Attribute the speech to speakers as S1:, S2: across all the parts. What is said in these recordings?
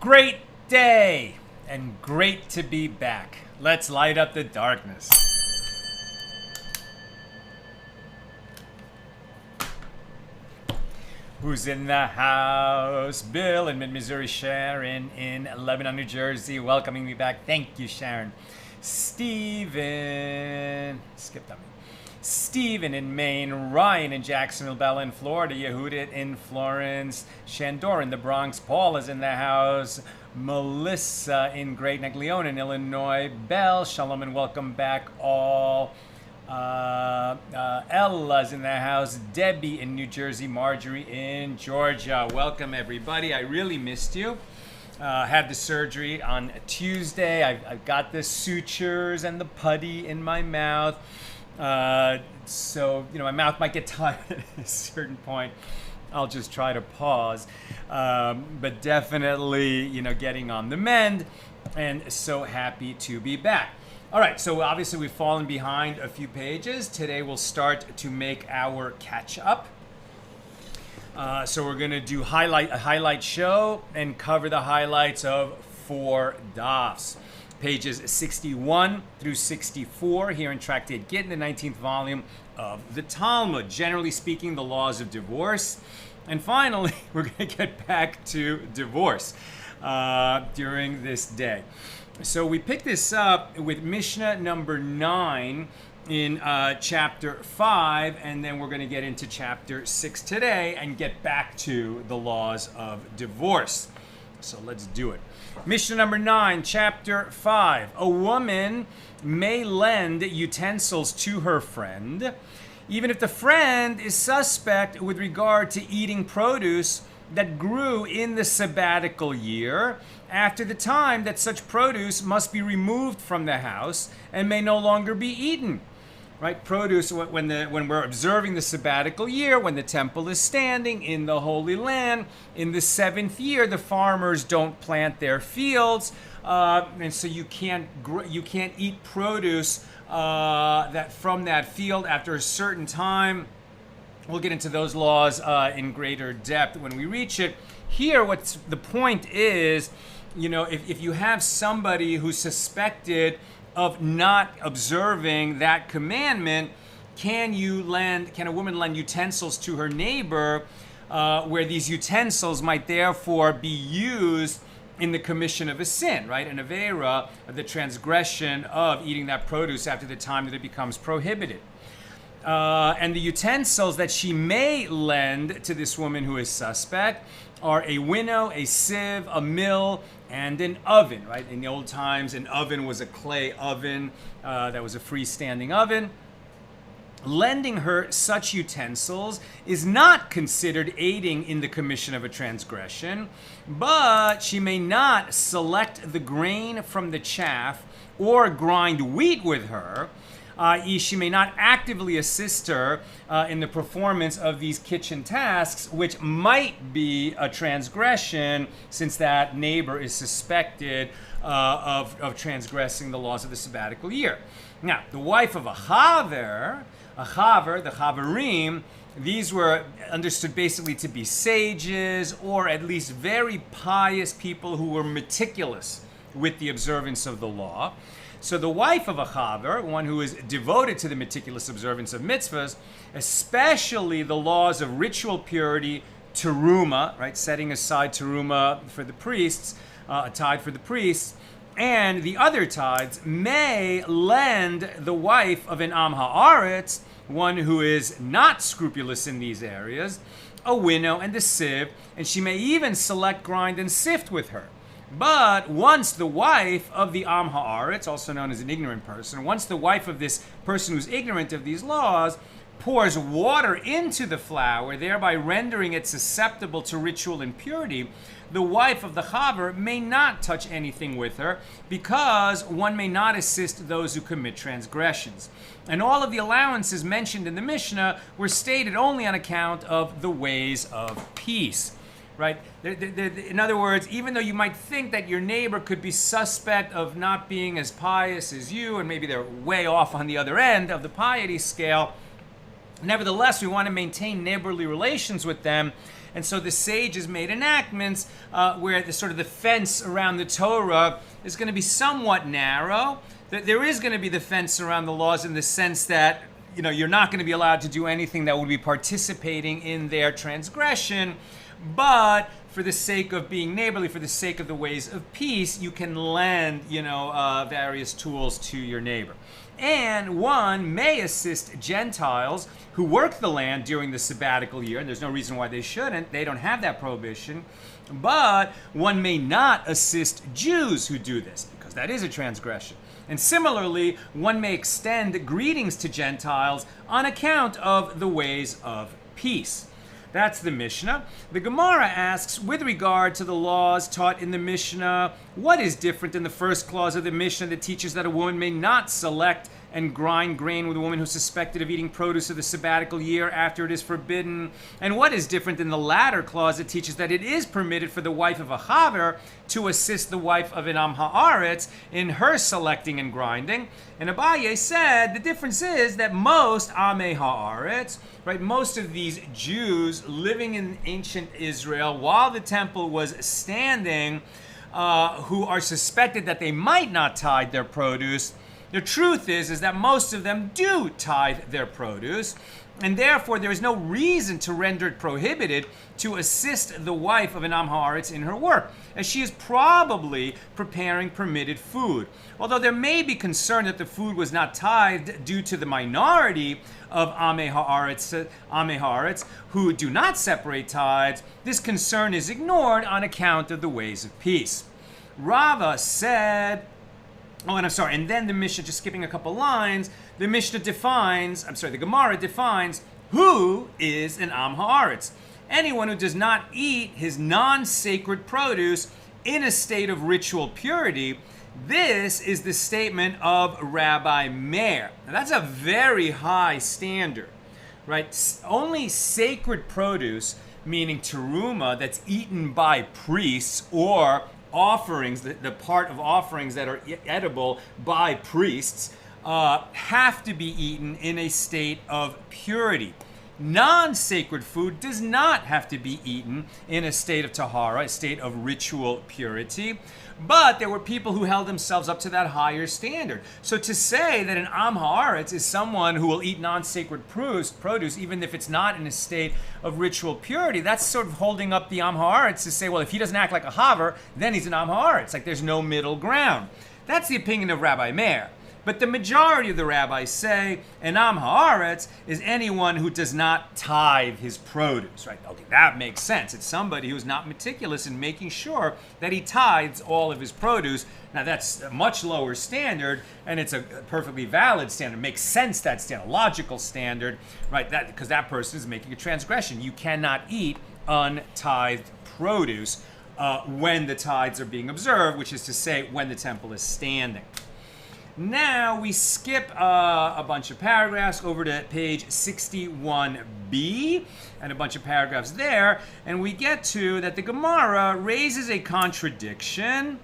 S1: Great day and great to be back. Let's light up the darkness. Who's in the house? Bill in mid-Missouri, Sharon in Lebanon, New Jersey, welcoming me back. Thank you, Sharon. Stephen, skipped on me. Stephen in Maine, Ryan in Jacksonville, Bella in Florida, Yehudit in Florence, Shandor in the Bronx, Paul is in the house, Melissa in Great Neck, Leon in Illinois, Belle, shalom and welcome back all. Ella's in the house, Debbie in New Jersey, Marjorie in Georgia. Welcome everybody. I really missed you. Had the surgery on Tuesday. I've got the sutures and the putty in my mouth. So, my mouth might get tired at a certain point. I'll just try to pause. But definitely, getting on the mend and so happy to be back. All right, so obviously we've fallen behind a few pages. Today we'll start to make our catch up. So we're going to do a highlight show and cover the highlights of 4 dafs. Pages 61 through 64 here in Tractate Gittin, the 19th volume of the Talmud. Generally speaking, the laws of divorce. And finally, we're going to get back to divorce during this day. So we pick this up with Mishna number 9 in chapter 5, and then we're going to get into chapter 6 today and get back to the laws of divorce. So let's do it. Mishna number 9, chapter 5. A woman may lend utensils to her friend, even if the friend is suspect with regard to eating produce that grew in the Sabbatical year, after the time that such produce must be removed from the house and may no longer be eaten. Right? Produce, when we're observing the Sabbatical year, when the temple is standing in the Holy Land, in the 7th year, the farmers don't plant their fields, and so you can't eat produce that from that field after a certain time. We'll get into those laws in greater depth when we reach it. Here, what's the point is, if you have somebody who's suspected of not observing that commandment, can a woman lend utensils to her neighbor where these utensils might therefore be used in the commission of a sin, right? An avera, the transgression of eating that produce after the time that it becomes prohibited. And the utensils that she may lend to this woman who is suspect are a winnow, a sieve, a mill, and an oven, right? In the old times, an oven was a clay oven that was a freestanding oven. Lending her such utensils is not considered aiding in the commission of a transgression, but she may not select the grain from the chaff or grind wheat with her, i.e. she may not actively assist her in the performance of these kitchen tasks, which might be a transgression since that neighbor is suspected of transgressing the laws of the Sabbatical year. Now, the wife of a chaver, the chaverim, these were understood basically to be sages or at least very pious people who were meticulous with the observance of the law. So the wife of a chaver, one who is devoted to the meticulous observance of mitzvahs, especially the laws of ritual purity, teruma, right, setting aside teruma for the priests, a tithe for the priests, and the other tithes, may lend the wife of an am haaretz, one who is not scrupulous in these areas, a winnow and a sieve, and she may even select, grind, and sift with her. But once the wife of the am haaretz, also known as an ignorant person, once the wife of this person who's ignorant of these laws pours water into the flour, thereby rendering it susceptible to ritual impurity, the wife of the chaver may not touch anything with her, because one may not assist those who commit transgressions. And all of the allowances mentioned in the Mishnah were stated only on account of the ways of peace. Right? In other words, even though you might think that your neighbor could be suspect of not being as pious as you, and maybe they're way off on the other end of the piety scale, Nevertheless, we want to maintain neighborly relations with them. And so the sages made enactments where the sort of the fence around the Torah is going to be somewhat narrow. There is going to be the fence around the laws in the sense that, you know, you're not going to be allowed to do anything that would be participating in their transgression. But for the sake of being neighborly, for the sake of the ways of peace, you can lend, various tools to your neighbor. And one may assist Gentiles who work the land during the sabbatical year, and there's no reason why they shouldn't. They don't have that prohibition. But one may not assist Jews who do this, because that is a transgression. And similarly, one may extend greetings to Gentiles on account of the ways of peace. That's the Mishnah. The Gemara asks, with regard to the laws taught in the Mishnah, what is different than the first clause of the Mishnah that teaches that a woman may not select and grind grain with a woman who's suspected of eating produce of the sabbatical year after it is forbidden? And what is different than the latter clause that teaches that it is permitted for the wife of a chaver to assist the wife of an am haaretz in her selecting and grinding? And Abaye said the difference is that most amei haaretz, right, most of these Jews living in ancient Israel while the temple was standing, who are suspected that they might not tithe their produce, the truth is that most of them do tithe their produce, and therefore there is no reason to render it prohibited to assist the wife of an am haaretz in her work, as she is probably preparing permitted food. Although there may be concern that the food was not tithed due to the minority of amei haaretz who do not separate tithes, this concern is ignored on account of the ways of peace. Rava said, and then the Mishnah, just skipping a couple lines, the Gemara defines who is an am haaretz. Anyone who does not eat his non-sacred produce in a state of ritual purity. This is the statement of Rabbi Meir. Now that's a very high standard, right? Only sacred produce, meaning teruma, that's eaten by priests, or offerings, the part of offerings that are edible by priests, have to be eaten in a state of purity. Non-sacred food does not have to be eaten in a state of tahara, a state of ritual purity. But there were people who held themselves up to that higher standard. So to say that an am haaretz is someone who will eat non-sacred produce, even if it's not in a state of ritual purity, that's sort of holding up the am haaretz to say, well, if he doesn't act like a haver, then he's an am haaretz. Like there's no middle ground. That's the opinion of Rabbi Meir. But the majority of the rabbis say an am haaretz is anyone who does not tithe his produce, right? Okay, that makes sense. It's somebody who's not meticulous in making sure that he tithes all of his produce. Now that's a much lower standard, and it's a perfectly valid standard. It makes sense, that standard, logical standard, right? That because that person is making a transgression. You cannot eat untithed produce when the tithes are being observed, which is to say when the temple is standing. Now we skip a bunch of paragraphs over to page 61b and a bunch of paragraphs there, and we get to that the Gemara raises a contradiction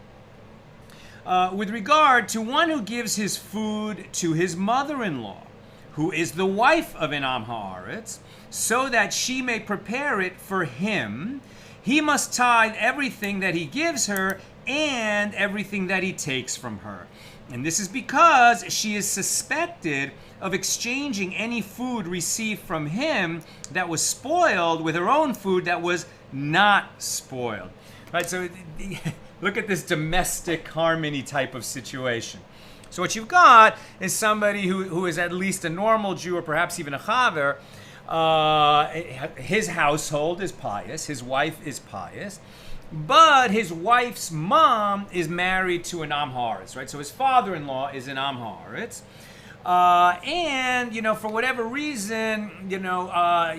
S1: with regard to one who gives his food to his mother-in-law, who is the wife of an am haaretz, so that she may prepare it for him. He must tithe everything that he gives her and everything that he takes from her. And this is because she is suspected of exchanging any food received from him that was spoiled with her own food that was not spoiled. Right? So look at this domestic harmony type of situation. So what you've got is somebody who is at least a normal Jew, or perhaps even a chaver. His household is pious. His wife is pious. But his wife's mom is married to an am haaretz, right? So his father-in-law is an am haaretz. And, for whatever reason,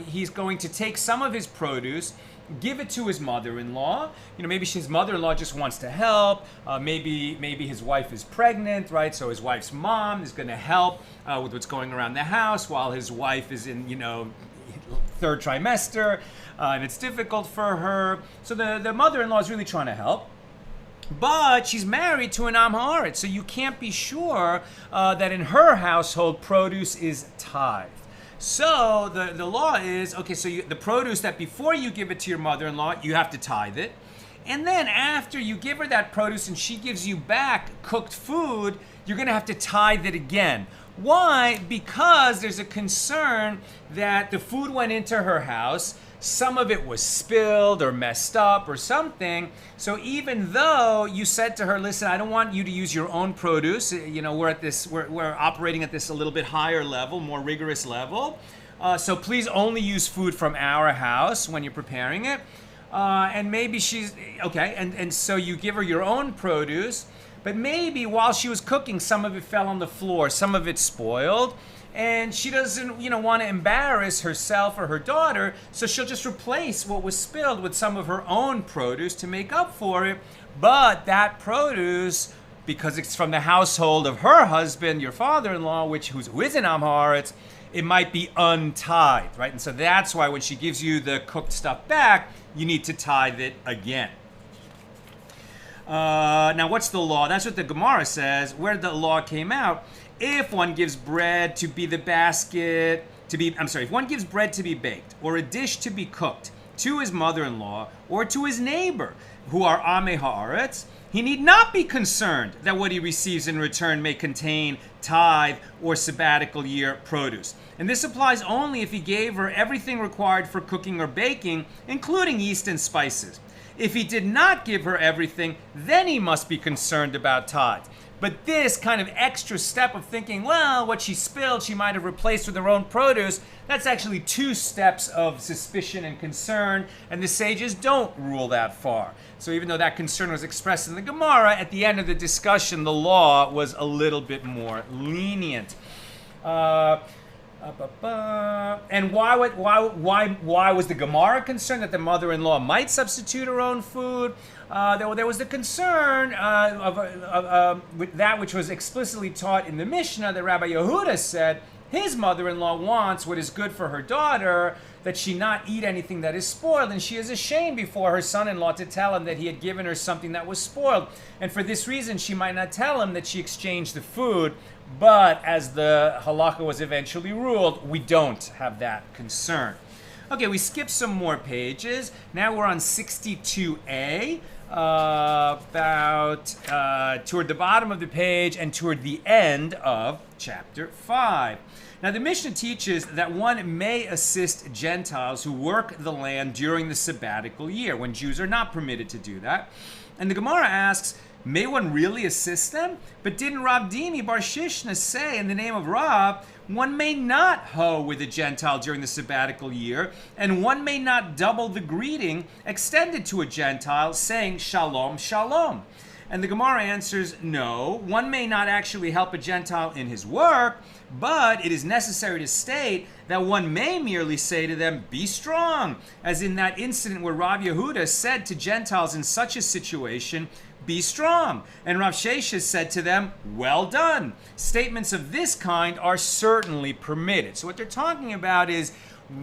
S1: he's going to take some of his produce, give it to his mother-in-law. Maybe his mother-in-law just wants to help. Maybe his wife is pregnant, right? So his wife's mom is going to help with what's going around the house while his wife is in, third trimester, and it's difficult for her. So the mother-in-law is really trying to help. But she's married to an am haaretz, so you can't be sure that in her household produce is tithed. So the law is, okay, so the produce that before you give it to your mother-in-law, you have to tithe it. And then after you give her that produce and she gives you back cooked food, you're going to have to tithe it again. Why? Because there's a concern that the food went into her house, some of it was spilled or messed up or something. So even though you said to her, listen, I don't want you to use your own produce, we're operating at this a little bit higher level, more rigorous level. So please only use food from our house when you're preparing it. And maybe she's, okay, and so you give her your own produce, but maybe while she was cooking, some of it fell on the floor, some of it spoiled, and she doesn't, want to embarrass herself or her daughter, so she'll just replace what was spilled with some of her own produce to make up for it. But that produce, because it's from the household of her husband, your father-in-law, who is an Am Haaretz, it might be untithed, right? And so that's why when she gives you the cooked stuff back, you need to tithe it again. Now, what's the law? That's what the Gemara says, where the law came out. If one gives bread to be if one gives bread to be baked, or a dish to be cooked, to his mother-in-law, or to his neighbor, who are Amei Haaretz, he need not be concerned that what he receives in return may contain tithe or sabbatical year produce. And this applies only if he gave her everything required for cooking or baking, including yeast and spices. If he did not give her everything, then he must be concerned about tithe. But this kind of extra step of thinking, well, what she spilled, she might have replaced with her own produce, that's actually 2 steps of suspicion and concern, and the sages don't rule that far. So even though that concern was expressed in the Gemara, at the end of the discussion, the law was a little bit more lenient. And why was the Gemara concerned that the mother-in-law might substitute her own food? There was the concern of that which was explicitly taught in the Mishna that Rabbi Yehuda said his mother-in-law wants what is good for her daughter, that she not eat anything that is spoiled, and she is ashamed before her son-in-law to tell him that he had given her something that was spoiled. And for this reason, she might not tell him that she exchanged the food. But as the halakha was eventually ruled, we don't have that concern. Okay, we skipped some more pages. Now we're on 62a, toward the bottom of the page and toward the end of chapter 5. Now the Mishnah teaches that one may assist Gentiles who work the land during the sabbatical year, when Jews are not permitted to do that. And the Gemara asks, may one really assist them? But didn't Rav Dimi Bar Shishna say in the name of Rav, one may not hoe with a Gentile during the sabbatical year, and one may not double the greeting extended to a Gentile, saying shalom, shalom. And the Gemara answers, no, one may not actually help a Gentile in his work, but it is necessary to state that one may merely say to them, be strong, as in that incident where Rav Yehuda said to Gentiles in such a situation, be strong. And Rav Sheshes said to them, well done. Statements of this kind are certainly permitted. So what they're talking about is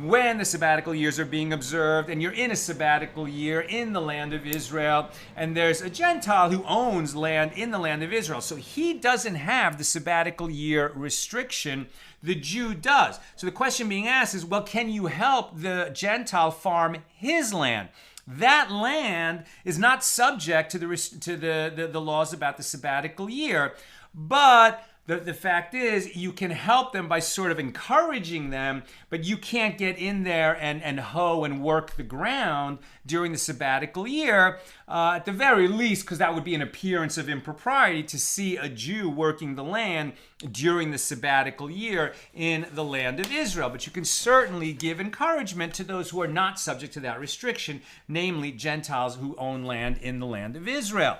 S1: when the sabbatical years are being observed and you're in a sabbatical year in the land of Israel, and there's a Gentile who owns land in the land of Israel. So he doesn't have the sabbatical year restriction. The Jew does. So the question being asked is, well, can you help the Gentile farm his land? That land is not subject to the laws about the sabbatical year, but the fact is you can help them by sort of encouraging them, but you can't get in there and hoe and work the ground during the sabbatical year, at the very least, because that would be an appearance of impropriety to see a Jew working the land during the sabbatical year in the land of Israel. But you can certainly give encouragement to those who are not subject to that restriction, namely Gentiles who own land in the land of Israel.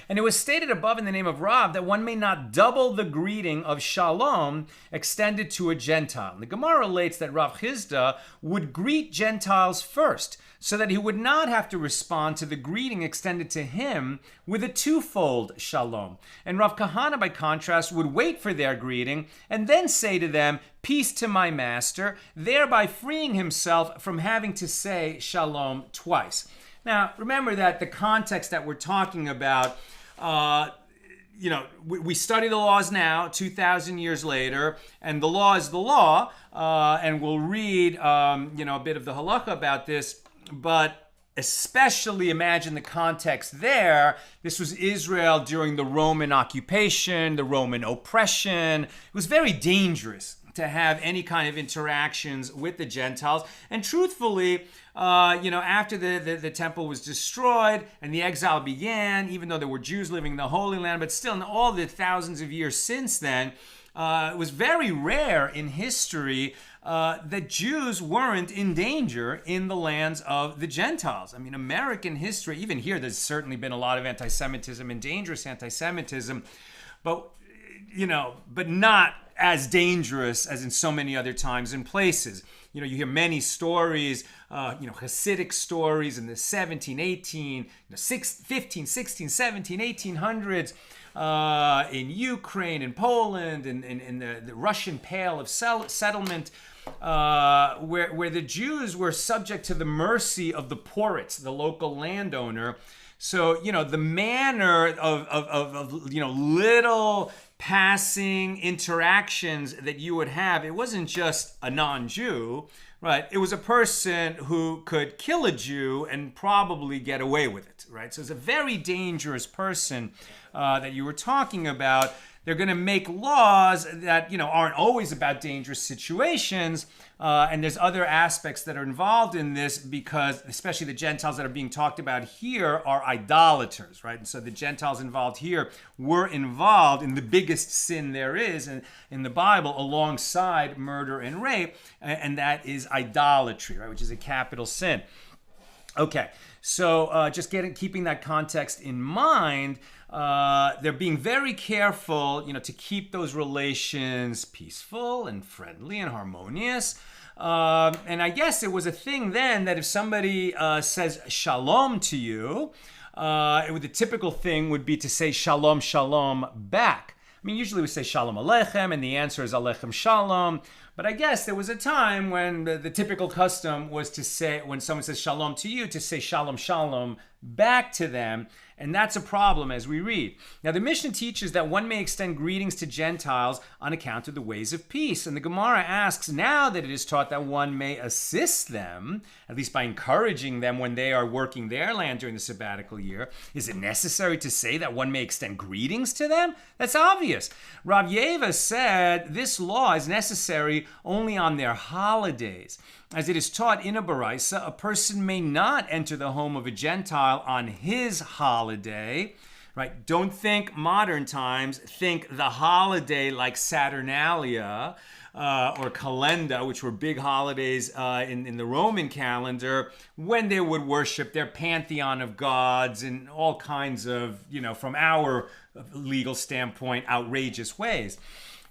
S1: And it was stated above in the name of Rav that one may not double the greeting of shalom extended to a Gentile. The Gemara relates that Rav Chizda would greet Gentiles first, so that he would not have to respond to the greeting extended to him with a twofold shalom. And Rav Kahana, by contrast, would wait for their greeting and then say to them, peace to my master, thereby freeing himself from having to say shalom twice. Now, remember that the context that we're talking about, we study the laws now, 2,000 years later, and the law is the law, and we'll read, a bit of the halacha about this, but especially imagine the context there. This was Israel during the Roman occupation, the Roman oppression. It was very dangerous to have any kind of interactions with the Gentiles. And truthfully, after the temple was destroyed and the exile began, even though there were Jews living in the Holy Land, but still in all the thousands of years since then, it was very rare in history that Jews weren't in danger in the lands of the Gentiles. I mean, American history, even here, there's certainly been a lot of anti-Semitism and dangerous anti-Semitism, but not as dangerous as in so many other times and places. You hear many stories, Hasidic stories in the 17, 18, 15, 16, 17, 1800s, in Ukraine, in Poland, in the Russian Pale of settlement, where the Jews were subject to the mercy of the poritz, the local landowner. So, the manner of little passing interactions that you would have, it wasn't just a non-Jew, right? It was a person who could kill a Jew and probably get away with it, right? So it's a very dangerous person that you were talking about. They're going to make laws that, aren't always about dangerous situations. And there's other aspects that are involved in this because especially the Gentiles that are being talked about here are idolaters, right? And so the Gentiles involved here were involved in the biggest sin there is in the Bible alongside murder and rape. And that is idolatry, right? Which is a capital sin. Okay, so just keeping that context in mind, they're being very careful, to keep those relations peaceful and friendly and harmonious. And I guess it was a thing then that if somebody says shalom to you, the typical thing would be to say shalom, shalom back. I mean, usually we say shalom aleichem, and the answer is alechem shalom. But I guess there was a time when the typical custom was to say, when someone says shalom to you, to say shalom, shalom back to them. And that's a problem as we read. Now, the Mishnah teaches that one may extend greetings to Gentiles on account of the ways of peace. And the Gemara asks, now that it is taught that one may assist them, at least by encouraging them when they are working their land during the sabbatical year, is it necessary to say that one may extend greetings to them? That's obvious. Rav Yeva said this law is necessary only on their holidays. As it is taught in a baraisa, a person may not enter the home of a Gentile on his holiday, right? Don't think modern times, think the holiday like Saturnalia or Calenda, which were big holidays in the Roman calendar, when they would worship their pantheon of gods in all kinds of, from our legal standpoint, outrageous ways.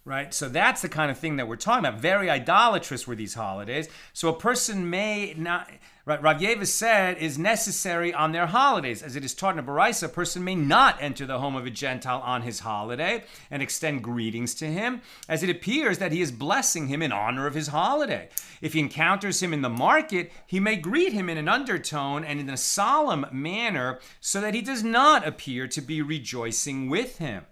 S1: Right? So that's the kind of thing that we're talking about. Very idolatrous were these holidays. So a person may not, right? Rav Yeva said, is necessary on their holidays. As it is taught in a baraisa, a person may not enter the home of a Gentile on his holiday and extend greetings to him, as it appears that he is blessing him in honor of his holiday. If he encounters him in the market, he may greet him in an undertone and in a solemn manner so that he does not appear to be rejoicing with him.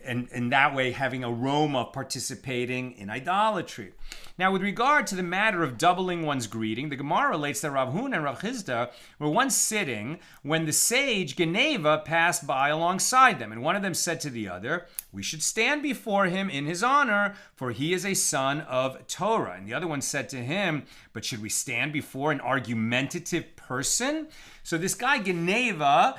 S1: And that way having aroma of participating in idolatry. Now, with regard to the matter of doubling one's greeting, the Gemara relates that Rav Huna and Rav Chizda were once sitting when the sage Geneva passed by alongside them. And one of them said to the other, "We should stand before him in his honor, for he is a son of Torah." And the other one said to him, "But should we stand before an argumentative person?" So this guy Geneva,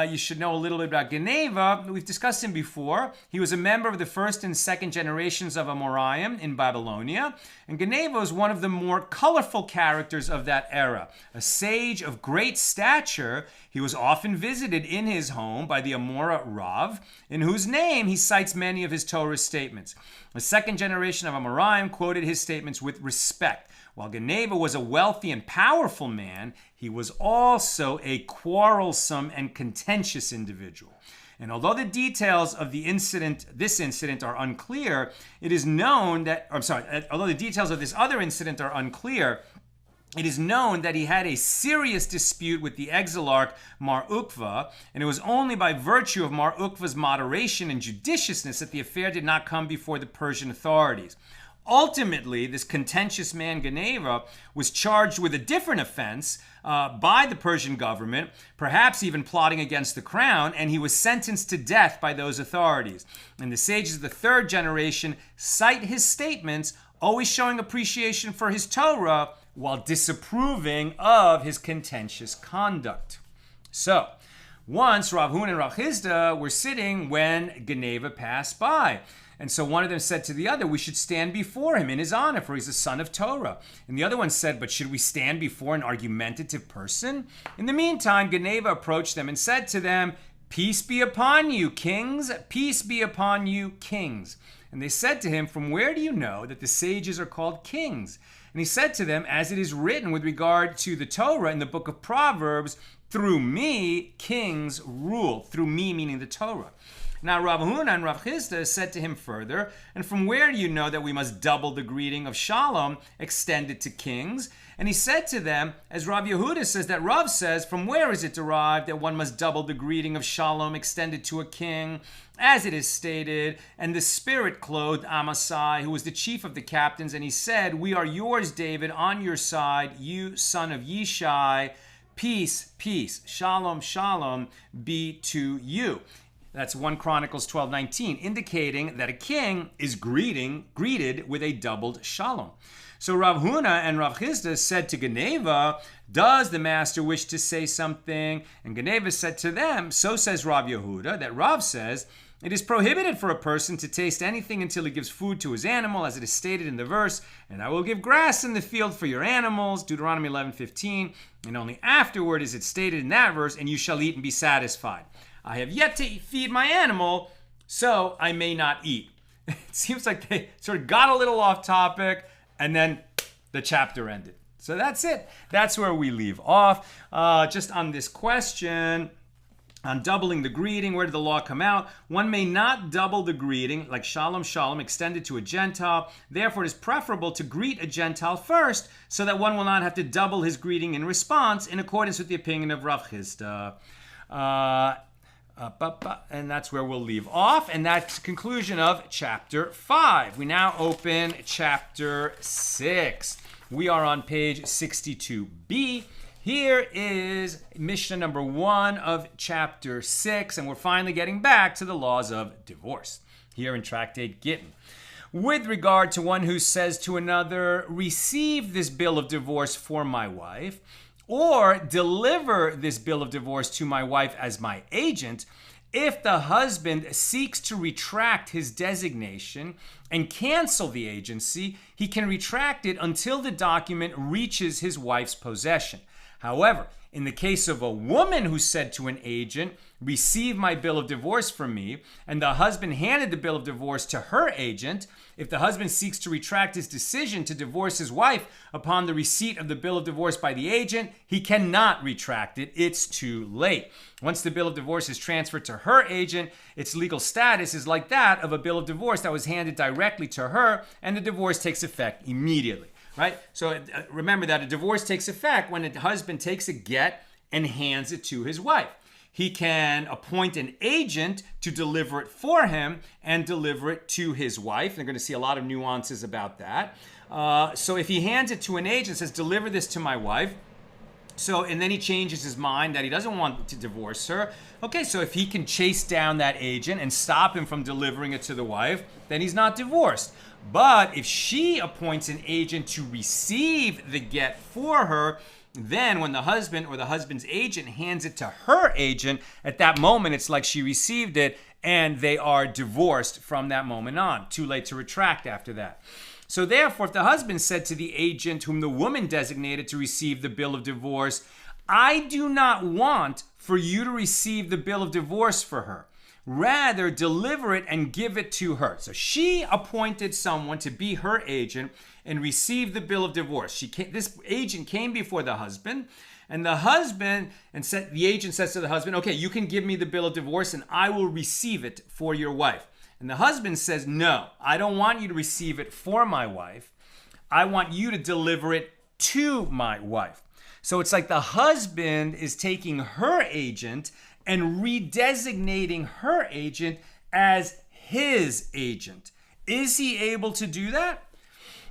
S1: you should know a little bit about Geneva. We've discussed him before. He was a member of the first and second generations of Amoraim in Babylonia. And Geneva was one of the more colorful characters of that era. A sage of great stature, he was often visited in his home by the Amora Rav, in whose name he cites many of his Torah statements. The second generation of Amoraim quoted his statements with respect. While Geneva was a wealthy and powerful man, he was also a quarrelsome and contentious individual. And although the details of this incident are unclear, it is known that, although the details of this other incident are unclear, it is known that he had a serious dispute with the exilarch Mar Ukva, and it was only by virtue of Mar Ukva's moderation and judiciousness that the affair did not come before the Persian authorities. Ultimately, this contentious man Geneva was charged with a different offense by the Persian government, perhaps even plotting against the crown, and he was sentenced to death by those authorities. And the sages of the third generation cite his statements, always showing appreciation for his Torah while disapproving of his contentious conduct. So, once Rav Huna and Rav Chisda were sitting when Geneva passed by. And so one of them said to the other, we should stand before him in his honor, for he's a son of Torah. And the other one said, but should we stand before an argumentative person? In the meantime, Geneva approached them and said to them, peace be upon you, kings. Peace be upon you, kings. And they said to him, from where do you know that the sages are called kings? And he said to them, as it is written with regard to the Torah in the book of Proverbs, through me, kings rule. Through me, meaning the Torah. Now Rav Huna and Rav Chisda said to him further, and from where do you know that we must double the greeting of shalom extended to kings? And he said to them, as Rav Yehuda says that Rav says, from where is it derived that one must double the greeting of shalom extended to a king? As it is stated, and the Spirit clothed Amasai, who was the chief of the captains, and he said, we are yours, David, on your side, you son of Yishai. Peace, peace, shalom, shalom be to you. That's 1 Chronicles 12:19, indicating that a king is greeted with a doubled shalom. So Rav Huna and Rav Chisda said to Geneva, does the master wish to say something? And Geneva said to them, so says Rav Yehuda, that Rav says, it is prohibited for a person to taste anything until he gives food to his animal, as it is stated in the verse, and I will give grass in the field for your animals, Deuteronomy 11:15, and only afterward is it stated in that verse, and you shall eat and be satisfied. I have yet to feed my animal, so I may not eat. It seems like they sort of got a little off topic, and then the chapter ended. So that's it. That's where we leave off. Just on this question, on doubling the greeting, where did the law come out? One may not double the greeting, like shalom, shalom, extended to a Gentile. Therefore, it is preferable to greet a Gentile first, so that one will not have to double his greeting in response, in accordance with the opinion of Rav Chisda. And that's where we'll leave off. And that's the conclusion of chapter 5. We now open chapter 6. We are on page 62b. Here is Mishna number 1 of chapter 6. And we're finally getting back to the laws of divorce here in Tractate Gittin. With regard to one who says to another, receive this bill of divorce for my wife, or deliver this bill of divorce to my wife as my agent, if the husband seeks to retract his designation and cancel the agency, he can retract it until the document reaches his wife's possession. However, in the case of a woman who said to an agent, receive my bill of divorce from me, and the husband handed the bill of divorce to her agent, if the husband seeks to retract his decision to divorce his wife upon the receipt of the bill of divorce by the agent, he cannot retract it. It's too late. Once the bill of divorce is transferred to her agent, its legal status is like that of a bill of divorce that was handed directly to her, and the divorce takes effect immediately. Right? So remember that a divorce takes effect when a husband takes a get and hands it to his wife. He can appoint an agent to deliver it for him and deliver it to his wife. They're going to see a lot of nuances about that. So if he hands it to an agent, says, deliver this to my wife, and then he changes his mind that he doesn't want to divorce her. Okay, so if he can chase down that agent and stop him from delivering it to the wife, then he's not divorced. But if she appoints an agent to receive the get for her, then when the husband or the husband's agent hands it to her agent, at that moment it's like she received it and they are divorced from that moment on. Too late to retract after that. So therefore, if the husband said to the agent whom the woman designated to receive the bill of divorce, I do not want for you to receive the bill of divorce for her. Rather, deliver it and give it to her. So she appointed someone to be her agent and receive the bill of divorce. This agent came before the husband, and the agent says to the husband, okay, you can give me the bill of divorce and I will receive it for your wife. And the husband says, no, I don't want you to receive it for my wife. I want you to deliver it to my wife. So it's like the husband is taking her agent and redesignating her agent as his agent. Is he able to do that?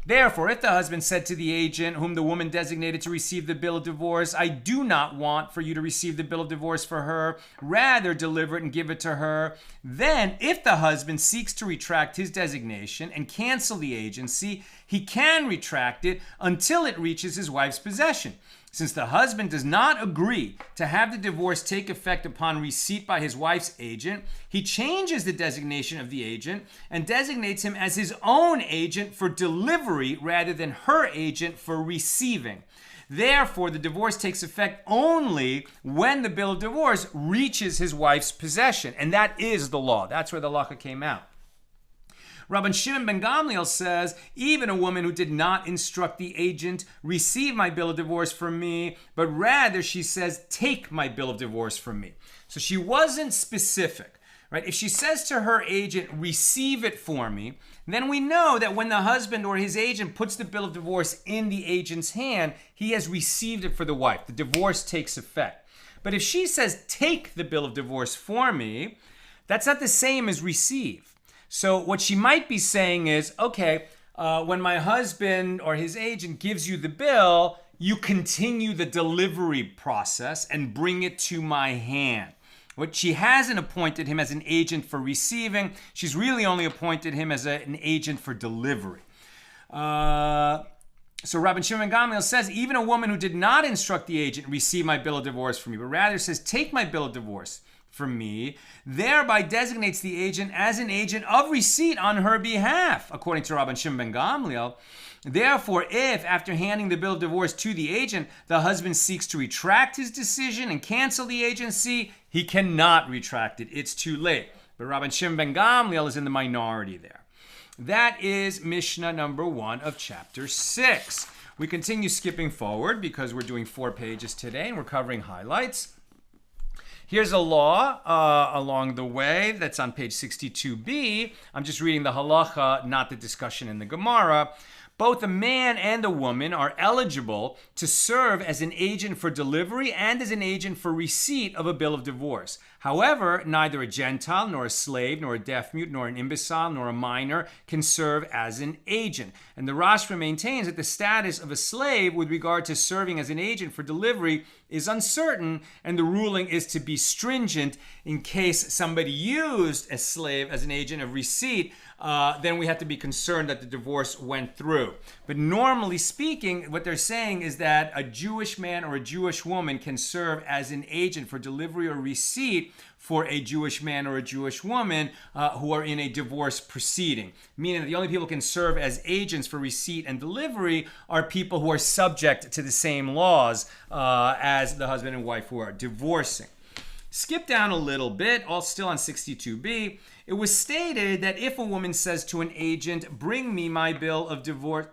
S1: Therefore, if the husband said to the agent whom the woman designated to receive the bill of divorce, I do not want for you to receive the bill of divorce for her, rather deliver it and give it to her, then if the husband seeks to retract his designation and cancel the agency, he can retract it until it reaches his wife's possession. Since the husband does not agree to have the divorce take effect upon receipt by his wife's agent, he changes the designation of the agent and designates him as his own agent for delivery rather than her agent for receiving. Therefore, the divorce takes effect only when the bill of divorce reaches his wife's possession. And that is the law. That's where the halacha came out. Rabban Shimon ben Gamliel says, even a woman who did not instruct the agent, receive my bill of divorce from me, but rather she says, take my bill of divorce from me. So she wasn't specific, right? If she says to her agent, receive it for me, then we know that when the husband or his agent puts the bill of divorce in the agent's hand, he has received it for the wife. The divorce takes effect. But if she says, take the bill of divorce for me, that's not the same as receive. So what she might be saying is, okay, when my husband or his agent gives you the bill, you continue the delivery process and bring it to my hand. What she hasn't appointed him as an agent for receiving. She's really only appointed him as an agent for delivery. So Rabban Shimon ben Gamliel says, even a woman who did not instruct the agent, receive my bill of divorce from me, but rather says, take my bill of divorce from me, thereby designates the agent as an agent of receipt on her behalf, according to Rabban Shimon ben Gamliel. Therefore, if after handing the bill of divorce to the agent, the husband seeks to retract his decision and cancel the agency, he cannot retract it. It's too late. But Rabban Shimon ben Gamliel is in the minority there. That is Mishnah number 1 of chapter 6. We continue skipping forward because we're doing 4 pages today and we're covering highlights. Here's a law along the way that's on page 62b. I'm just reading the halacha, not the discussion in the Gemara. Both a man and a woman are eligible to serve as an agent for delivery and as an agent for receipt of a bill of divorce. However, neither a Gentile, nor a slave, nor a deaf-mute, nor an imbecile, nor a minor can serve as an agent. And the Rashba maintains that the status of a slave with regard to serving as an agent for delivery is uncertain, and the ruling is to be stringent in case somebody used a slave as an agent of receipt. Then we have to be concerned that the divorce went through. But normally speaking, what they're saying is that a Jewish man or a Jewish woman can serve as an agent for delivery or receipt for a Jewish man or a Jewish woman who are in a divorce proceeding. Meaning that the only people who can serve as agents for receipt and delivery are people who are subject to the same laws as the husband and wife who are divorcing. Skip down a little bit, all still on 62b. It was stated that if a woman says to an agent, bring my bill of divorce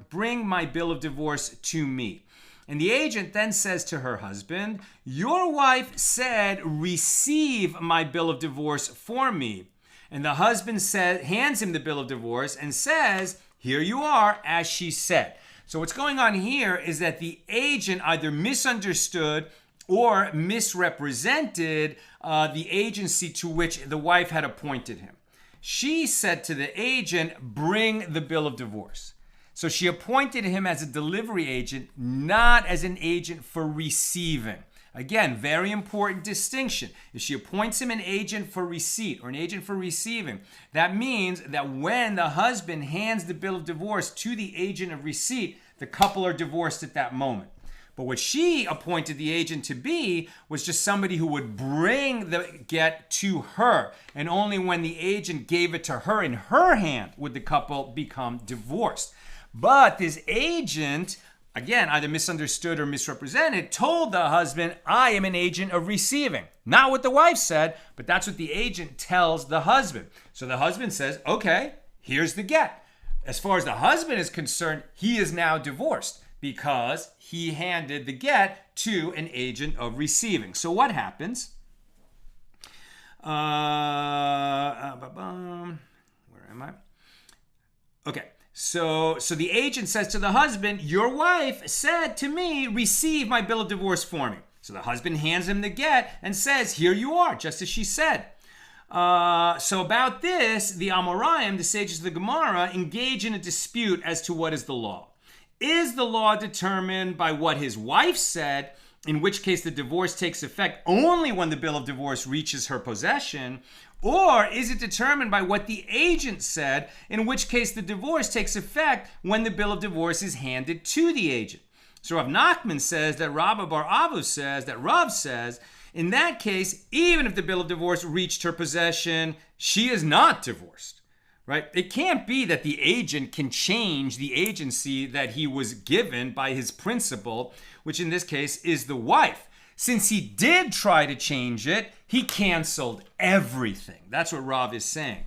S1: to me. And the agent then says to her husband, your wife said, receive my bill of divorce for me. And the husband hands him the bill of divorce and says, here you are, as she said. So what's going on here is that the agent either misunderstood or misrepresented the agency to which the wife had appointed him. She said to the agent, bring the bill of divorce. So she appointed him as a delivery agent, not as an agent for receiving. Again, very important distinction. If she appoints him an agent for receipt or an agent for receiving, that means that when the husband hands the bill of divorce to the agent of receipt, the couple are divorced at that moment. But what she appointed the agent to be was just somebody who would bring the get to her. And only when the agent gave it to her in her hand would the couple become divorced. But this agent, again, either misunderstood or misrepresented, told the husband, I am an agent of receiving. Not what the wife said, but that's what the agent tells the husband. So the husband says, okay, here's the get. As far as the husband is concerned, he is now divorced because he handed the get to an agent of receiving. So what happens? Where am I? Okay. So the agent says to the husband, your wife said to me, receive my bill of divorce for me. So the husband hands him the get and says, here you are, just as she said. So about this, the Amoraim, the sages of the Gemara, engage in a dispute as to what is the law. Is the law determined by what his wife said, in which case the divorce takes effect only when the bill of divorce reaches her possession? Or is it determined by what the agent said, in which case the divorce takes effect when the bill of divorce is handed to the agent? So Rav Nachman says that Rabba bar Avu says, that Rav says, in that case, even if the bill of divorce reached her possession, she is not divorced, right? It can't be that the agent can change the agency that he was given by his principal, which in this case is the wife. Since he did try to change it, he canceled everything. That's what Rav is saying.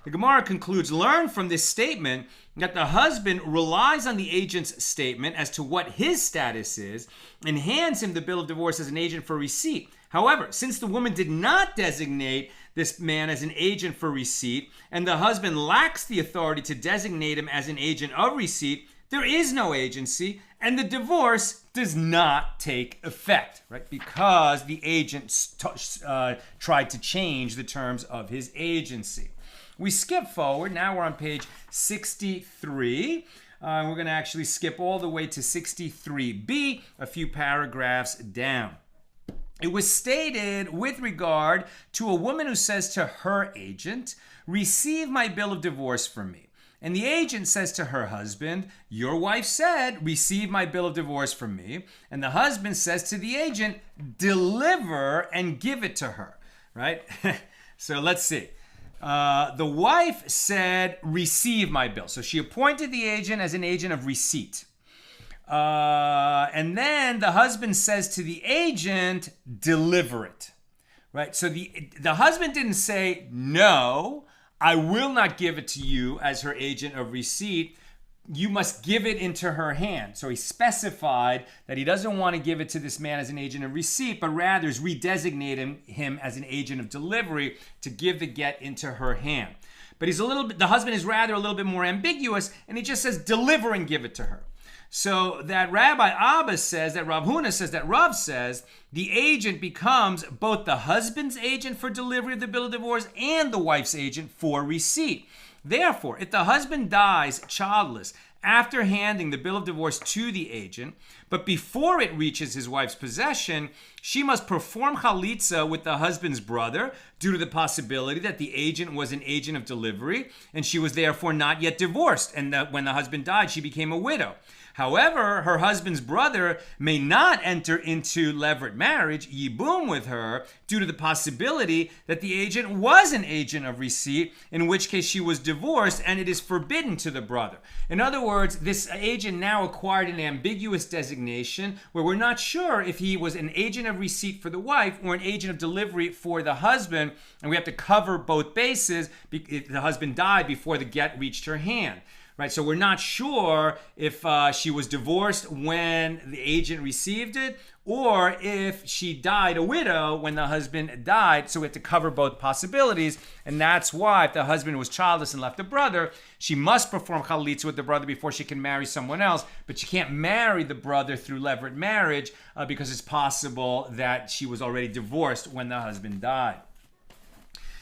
S1: The Gemara concludes, learn from this statement that the husband relies on the agent's statement as to what his status is and hands him the bill of divorce as an agent for receipt. However, since the woman did not designate this man as an agent for receipt and the husband lacks the authority to designate him as an agent of receipt, there is no agency and the divorce does not take effect, right? Because the agent tried to change the terms of his agency. We skip forward. Now we're on page 63. We're going to actually skip all the way to 63b, a few paragraphs down. It was stated with regard to a woman who says to her agent, receive my bill of divorce from me. And the agent says to her husband, your wife said, receive my bill of divorce from me. And the husband says to the agent, deliver and give it to her, right? So let's see. The wife said, receive my bill. So she appointed the agent as an agent of receipt. And then the husband says to the agent, deliver it, right? So the husband didn't say, no, I will not give it to you as her agent of receipt. You must give it into her hand. So he specified that he doesn't want to give it to this man as an agent of receipt, but rather is redesignating him as an agent of delivery to give the get into her hand. But the husband is rather a little bit more ambiguous, and he just says, deliver and give it to her. So that Rabbi Abba says, that Rav Huna says, that Rav says, the agent becomes both the husband's agent for delivery of the bill of divorce and the wife's agent for receipt. Therefore, if the husband dies childless after handing the bill of divorce to the agent, but before it reaches his wife's possession, she must perform halitza with the husband's brother due to the possibility that the agent was an agent of delivery and she was therefore not yet divorced, and that when the husband died, she became a widow. However, her husband's brother may not enter into levirate marriage, yibum, with her due to the possibility that the agent was an agent of receipt, in which case she was divorced and it is forbidden to the brother. In other words, this agent now acquired an ambiguous designation where we're not sure if he was an agent of receipt for the wife or an agent of delivery for the husband, and we have to cover both bases if the husband died before the get reached her hand. Right, so we're not sure if she was divorced when the agent received it or if she died a widow when the husband died. So we have to cover both possibilities. And that's why if the husband was childless and left a brother, she must perform chalitza with the brother before she can marry someone else. But she can't marry the brother through levirate marriage because it's possible that she was already divorced when the husband died.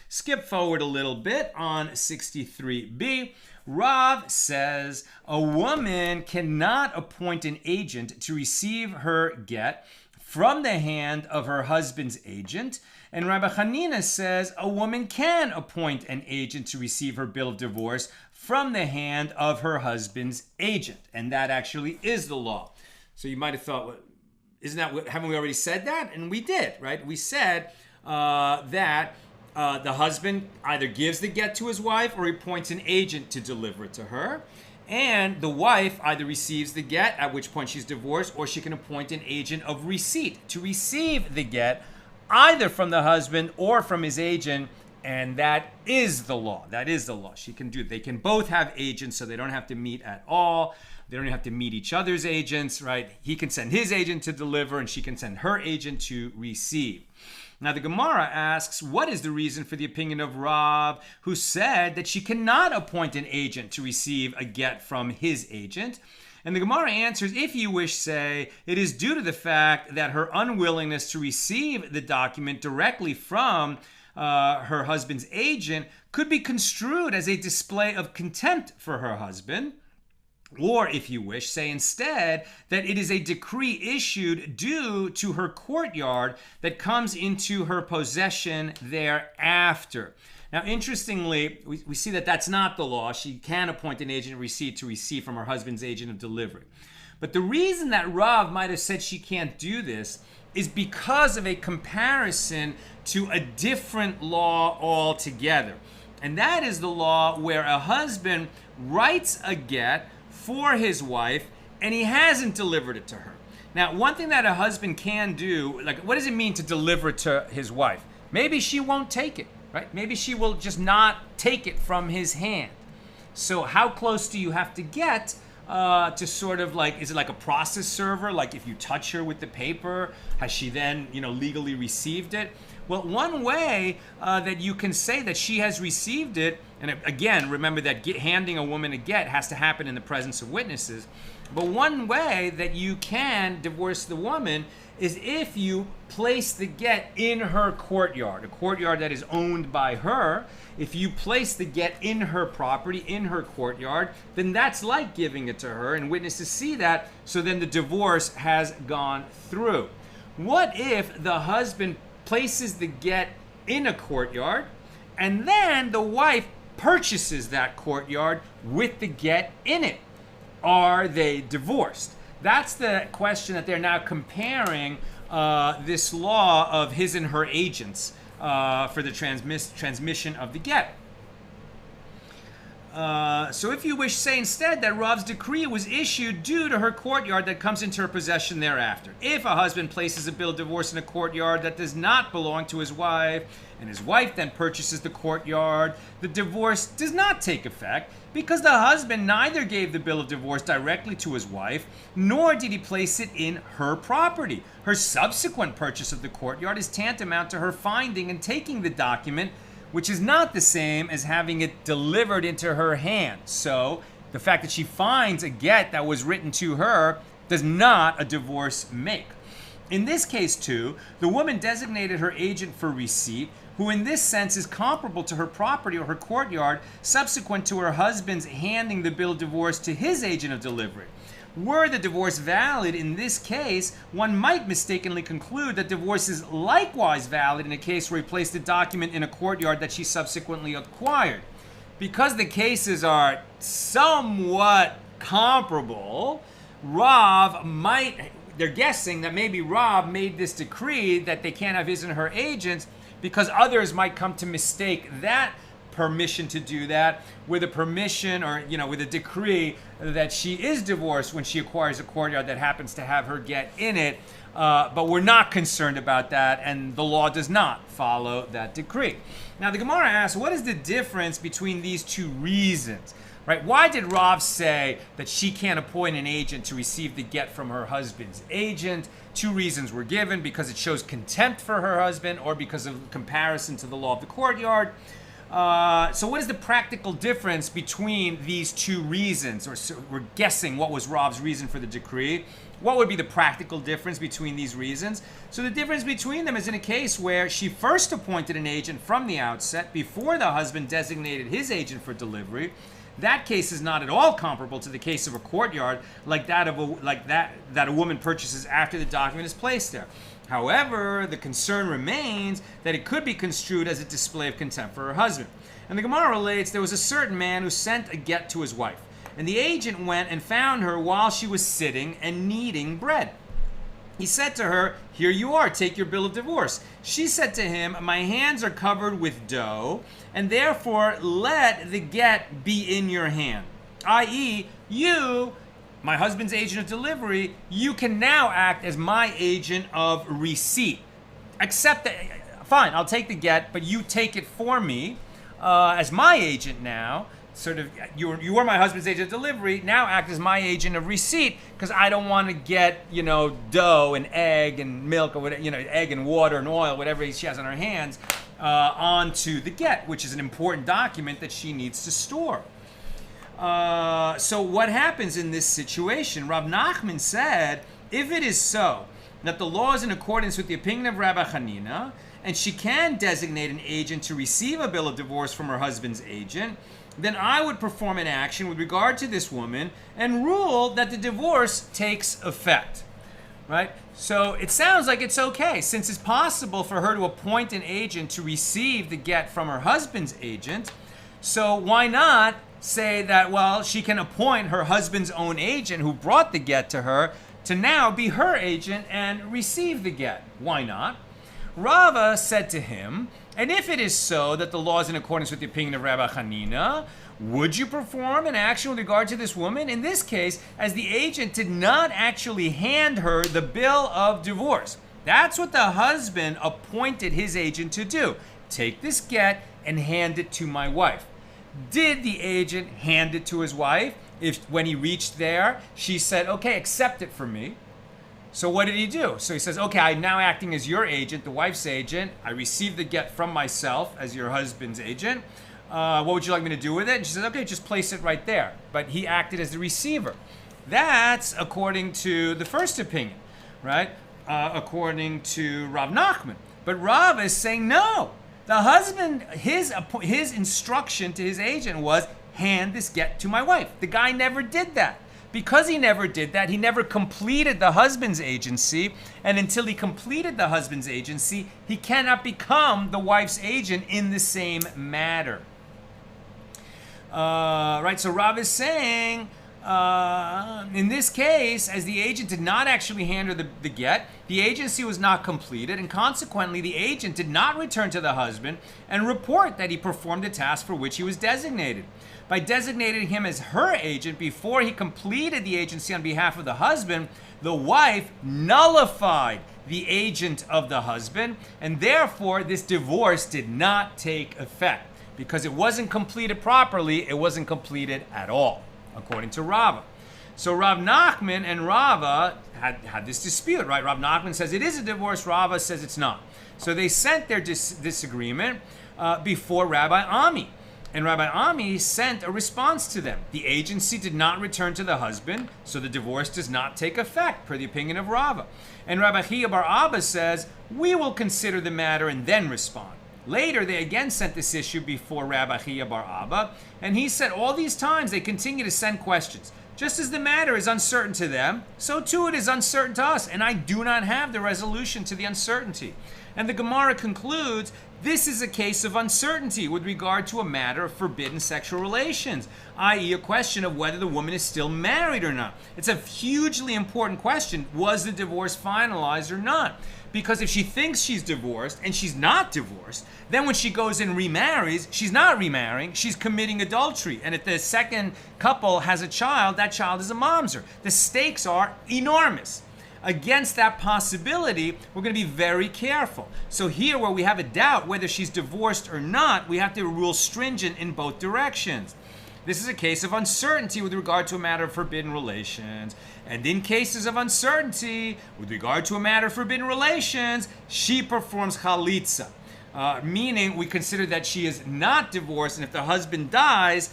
S1: Skip forward a little bit on 63b. Rav says a woman cannot appoint an agent to receive her get from the hand of her husband's agent. And Rabbi Hanina says a woman can appoint an agent to receive her bill of divorce from the hand of her husband's agent. And that actually is the law. So you might have thought, haven't we already said that? And we did, right? We said that the husband either gives the get to his wife or he appoints an agent to deliver it to her. And the wife either receives the get, at which point she's divorced, or she can appoint an agent of receipt to receive the get either from the husband or from his agent. And that is the law. That is the law. They can both have agents, so they don't have to meet at all. They don't have to meet each other's agents, right? He can send his agent to deliver and she can send her agent to receive. Now the Gemara asks, what is the reason for the opinion of Rav, who said that she cannot appoint an agent to receive a get from his agent? And the Gemara answers, if you wish, say, it is due to the fact that her unwillingness to receive the document directly from her husband's agent could be construed as a display of contempt for her husband. Or, if you wish, say instead that it is a decree issued due to her courtyard that comes into her possession thereafter. Now, interestingly, we see that that's not the law. She can appoint an agent of receipt to receive from her husband's agent of delivery. But the reason that Rav might have said she can't do this is because of a comparison to a different law altogether. And that is the law where a husband writes a get for his wife and he hasn't delivered it to her. Now, one thing that a husband can do, like, what does it mean to deliver it to his wife? Maybe she won't take it, right? Maybe she will just not take it from his hand. So how close do you have to get to sort of like, is it like a process server? Like if you touch her with the paper, has she then, legally received it? Well, one way that you can say that she has received it, and again, remember that handing a woman a get has to happen in the presence of witnesses. But one way that you can divorce the woman is if you place the get in her courtyard, a courtyard that is owned by her. If you place the get in her property, in her courtyard, then that's like giving it to her, and witnesses see that, so then the divorce has gone through. What if the husband places the get in a courtyard, and then the wife purchases that courtyard with the get in it? Are they divorced? That's the question that they're now comparing this law of his and her agents for the transmission of the get. So if you wish, say instead that Rav's decree was issued due to her courtyard that comes into her possession thereafter. If a husband places a bill of divorce in a courtyard that does not belong to his wife, and his wife then purchases the courtyard, the divorce does not take effect because the husband neither gave the bill of divorce directly to his wife, nor did he place it in her property. Her subsequent purchase of the courtyard is tantamount to her finding and taking the document, which is not the same as having it delivered into her hand. So the fact that she finds a get that was written to her does not a divorce make. In this case, too, the woman designated her agent for receipt, who in this sense is comparable to her property or her courtyard, subsequent to her husband's handing the bill of divorce to his agent of delivery. Were the divorce valid in this case, one might mistakenly conclude that divorce is likewise valid in a case where he placed the document in a courtyard that she subsequently acquired. Because the cases are somewhat comparable, they're guessing that maybe Rav made this decree that they can't have his and her agents because others might come to mistake that permission to do that with a permission or, with a decree that she is divorced when she acquires a courtyard that happens to have her get in it. But we're not concerned about that, and the law does not follow that decree. Now, the Gemara asks, what is the difference between these two reasons? Right? Why did Rav say that she can't appoint an agent to receive the get from her husband's agent? Two reasons were given: because it shows contempt for her husband, or because of comparison to the law of the courtyard. So what is the practical difference between these two reasons? We're guessing what was Rav's reason for the decree. What would be the practical difference between these reasons? So the difference between them is in a case where she first appointed an agent from the outset before the husband designated his agent for delivery. That case is not at all comparable to the case of a courtyard like that a woman purchases after the document is placed there. However, the concern remains that it could be construed as a display of contempt for her husband. And the Gemara relates, there was a certain man who sent a get to his wife, and the agent went and found her while she was sitting and kneading bread. He said to her, "Here you are, take your bill of divorce." She said to him, "My hands are covered with dough, and therefore let the get be in your hand." i.e., you, my husband's agent of delivery, you can now act as my agent of receipt. Accept that, fine, I'll take the get, but you take it for me as my agent now, sort of, you were my husband's agent of delivery, now act as my agent of receipt, because I don't want to get, dough and egg and milk or whatever, egg and water and oil, whatever she has on her hands, onto the get, which is an important document that she needs to store. So what happens in this situation? Rav Nachman said, if it is so that the law is in accordance with the opinion of Rabbi Hanina, and she can designate an agent to receive a bill of divorce from her husband's agent, then I would perform an action with regard to this woman and rule that the divorce takes effect. Right? So it sounds like it's okay, since it's possible for her to appoint an agent to receive the get from her husband's agent. So why not say that, well, she can appoint her husband's own agent who brought the get to her to now be her agent and receive the get? Why not? Rava said to him, and if it is so that the law is in accordance with the opinion of Rabbi Hanina, would you perform an action with regard to this woman? In this case, as the agent did not actually hand her the bill of divorce. That's what the husband appointed his agent to do. Take this get and hand it to my wife. Did the agent hand it to his wife? If when he reached there, she said, okay, accept it for me. So what did he do? So he says, okay, I'm now acting as your agent, the wife's agent. I received the get from myself as your husband's agent. What would you like me to do with it? And she says, okay, just place it right there. But he acted as the receiver. That's according to the first opinion, right? According to Rav Nachman. But Rav is saying no. The husband, his instruction to his agent was, hand this get to my wife. The guy never did that. Because he never did that, he never completed the husband's agency, and until he completed the husband's agency, he cannot become the wife's agent in the same matter. Right, so Rav is saying, in this case, as the agent did not actually hand her the get, the agency was not completed, and consequently the agent did not return to the husband and report that he performed the task for which he was designated. By designating him as her agent before he completed the agency on behalf of the husband, the wife nullified the agent of the husband, and therefore this divorce did not take effect. Because it wasn't completed properly, it wasn't completed at all, according to Rava. So Rav Nachman and Rava had this dispute, right? Rav Nachman says it is a divorce, Rava says it's not. So they sent their disagreement before Rabbi Ami. And Rabbi Ami sent a response to them. The agency did not return to the husband, so the divorce does not take effect, per the opinion of Rava. And Rabbi Chia bar Abba says, we will consider the matter and then respond. Later, they again sent this issue before Rabbi Chia bar Abba, and he said all these times they continue to send questions. Just as the matter is uncertain to them, so too it is uncertain to us, and I do not have the resolution to the uncertainty. And the Gemara concludes, this is a case of uncertainty with regard to a matter of forbidden sexual relations, i.e. a question of whether the woman is still married or not. It's a hugely important question. Was the divorce finalized or not? Because if she thinks she's divorced and she's not divorced, then when she goes and remarries, she's not remarrying, she's committing adultery. And if the second couple has a child, that child is a mamzer. The stakes are enormous. Against that possibility, we're going to be very careful. So here, where we have a doubt whether she's divorced or not, we have to rule stringent in both directions. This is a case of uncertainty with regard to a matter of forbidden relations. And in cases of uncertainty with regard to a matter of forbidden relations, she performs halitza. Meaning we consider that she is not divorced, and if the husband dies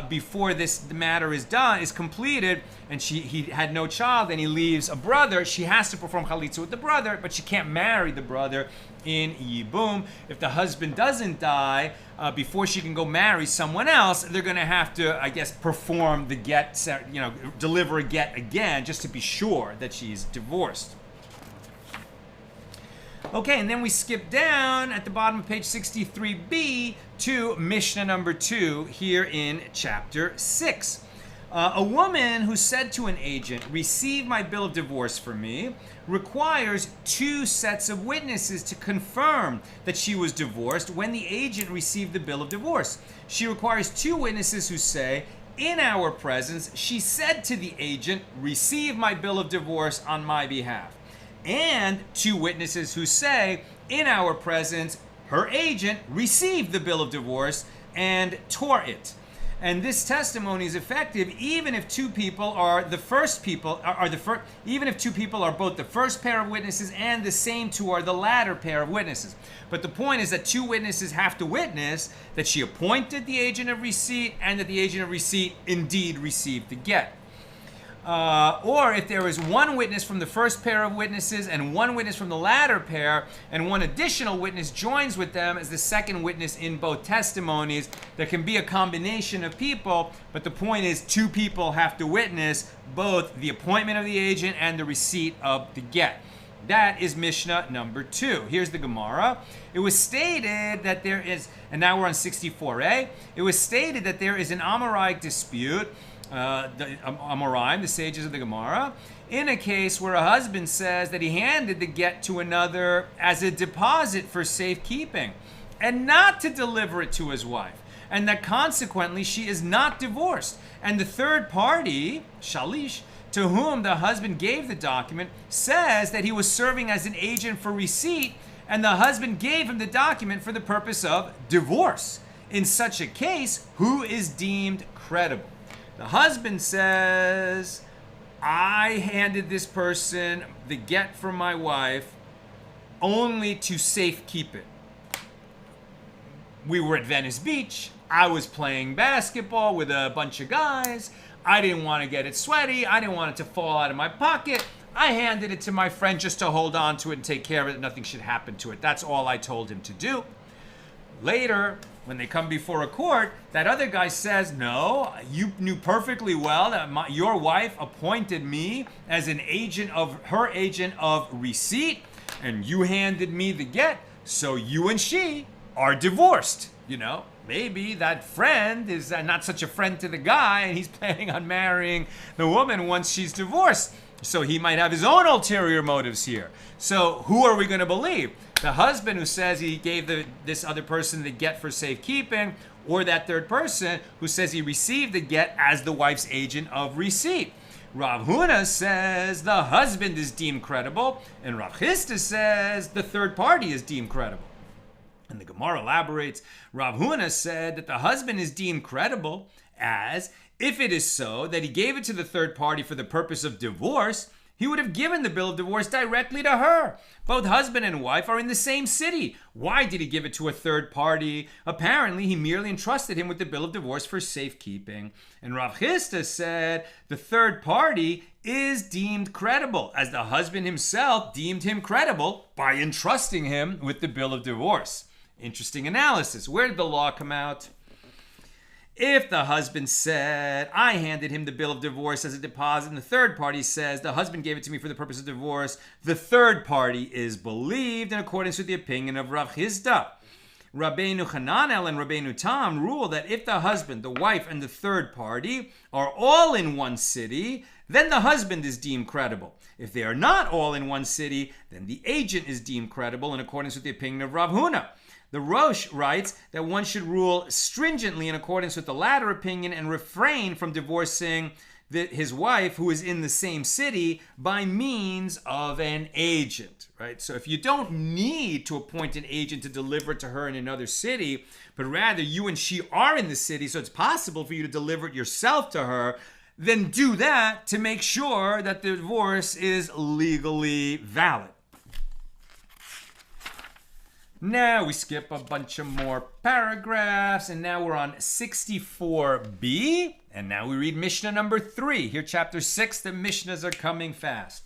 S1: before the matter is completed, and he had no child, and he leaves a brother, she has to perform halitza with the brother, but she can't marry the brother in yibum. If the husband doesn't die before she can go marry someone else, they're going to have to, I guess, perform the get, deliver a get again, just to be sure that she's divorced. Okay, and then we skip down at the bottom of page 63b to Mishnah number 2 here in chapter 6. A woman who said to an agent, receive my bill of divorce for me, requires 2 sets of witnesses to confirm that she was divorced when the agent received the bill of divorce. She requires 2 witnesses who say, in our presence, she said to the agent, receive my bill of divorce on my behalf. And 2 witnesses who say, in our presence, her agent received the bill of divorce and tore it. And this testimony is effective even if two people are the first people, even if two people are both the first pair of witnesses and the same two are the latter pair of witnesses. But the point is that two witnesses have to witness that she appointed the agent of receipt and that the agent of receipt indeed received the get. Or if there is one witness from the first pair of witnesses and one witness from the latter pair, and one additional witness joins with them as the second witness in both testimonies, there can be a combination of people, but the point is two people have to witness both the appointment of the agent and the receipt of the get. That is Mishnah number 2. Here's the Gemara. It was stated that there is, and now we're on 64a, it was stated that there is an Amoraic dispute, the Amoraim, the sages of the Gemara, in a case where a husband says that he handed the get to another as a deposit for safekeeping and not to deliver it to his wife, and that consequently she is not divorced, and the third party, Shalish, to whom the husband gave the document, says that he was serving as an agent for receipt, and the husband gave him the document for the purpose of divorce. In such a case, who is deemed credible? The husband says, I handed this person the get from my wife only to safekeep it. We were at Venice Beach. I was playing basketball with a bunch of guys. I didn't want to get it sweaty. I didn't want it to fall out of my pocket. I handed it to my friend just to hold on to it and take care of it. Nothing should happen to it. That's all I told him to do. Later, when they come before a court, that other guy says, no, you knew perfectly well that your wife appointed me as an agent of receipt, and you handed me the get, so you and she are divorced. You know, maybe that friend is not such a friend to the guy, and he's planning on marrying the woman once she's divorced. So he might have his own ulterior motives here. So who are we going to believe? The husband who says he gave this other person the get for safekeeping, or that third person who says he received the get as the wife's agent of receipt? Rav Huna says the husband is deemed credible, and Rav Chisda says the third party is deemed credible. And the Gemara elaborates, Rav Huna said that the husband is deemed credible as, if it is so that he gave it to the third party for the purpose of divorce, he would have given the bill of divorce directly to her. Both husband and wife are in the same city. Why did he give it to a third party? Apparently, he merely entrusted him with the bill of divorce for safekeeping. And Rav Chisda said the third party is deemed credible, as the husband himself deemed him credible by entrusting him with the bill of divorce. Interesting analysis. Where did the law come out? If the husband said, I handed him the bill of divorce as a deposit, and the third party says, the husband gave it to me for the purpose of divorce, the third party is believed in accordance with the opinion of Rav Chisda. Rabbeinu Hananel and Rabbeinu Tam rule that if the husband, the wife, and the third party are all in one city, then the husband is deemed credible. If they are not all in one city, then the agent is deemed credible in accordance with the opinion of Rav Huna. The Rosh writes that one should rule stringently in accordance with the latter opinion and refrain from divorcing his wife who is in the same city by means of an agent, right? So if you don't need to appoint an agent to deliver it to her in another city, but rather you and she are in the city, so it's possible for you to deliver it yourself to her, then do that to make sure that the divorce is legally valid. Now we skip a bunch of more paragraphs, and now we're on 64b, and now we read Mishnah number 3. Here, chapter 6, the Mishnahs are coming fast.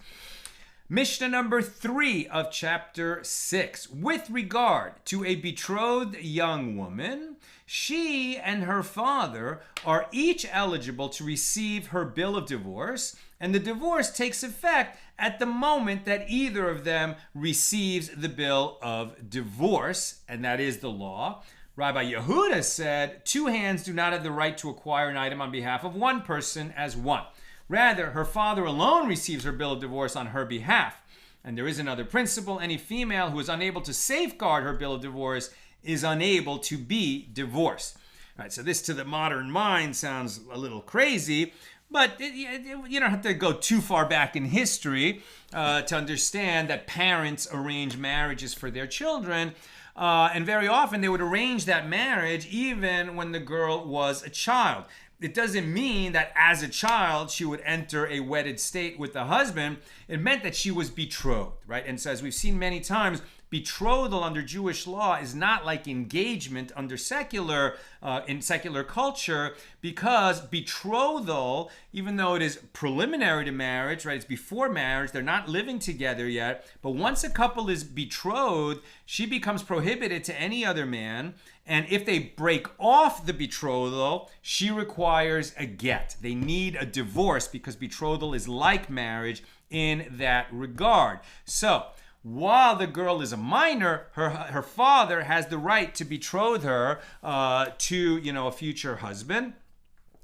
S1: Mishnah number 3 of chapter 6. With regard to a betrothed young woman, she and her father are each eligible to receive her bill of divorce, and the divorce takes effect at the moment that either of them receives the bill of divorce, and that is the law. Rabbi Yehuda said, 2 hands do not have the right to acquire an item on behalf of one person as one. Rather, her father alone receives her bill of divorce on her behalf. And there is another principle. Any female who is unable to safeguard her bill of divorce is unable to be divorced. All right, so this to the modern mind sounds a little crazy, but you don't have to go too far back in history to understand that parents arrange marriages for their children And very often they would arrange that marriage even when the girl was a child. It doesn't mean that as a child she would enter a wedded state with the husband. It meant that she was betrothed, right? And so as we've seen many times, betrothal under Jewish law is not like engagement under in secular culture, because betrothal, even though it is preliminary to marriage, right? It's before marriage. They're not living together yet. But once a couple is betrothed, she becomes prohibited to any other man. And if they break off the betrothal, she requires a get. They need a divorce because betrothal is like marriage in that regard. So while the girl is a minor, her father has the right to betroth her to, a future husband.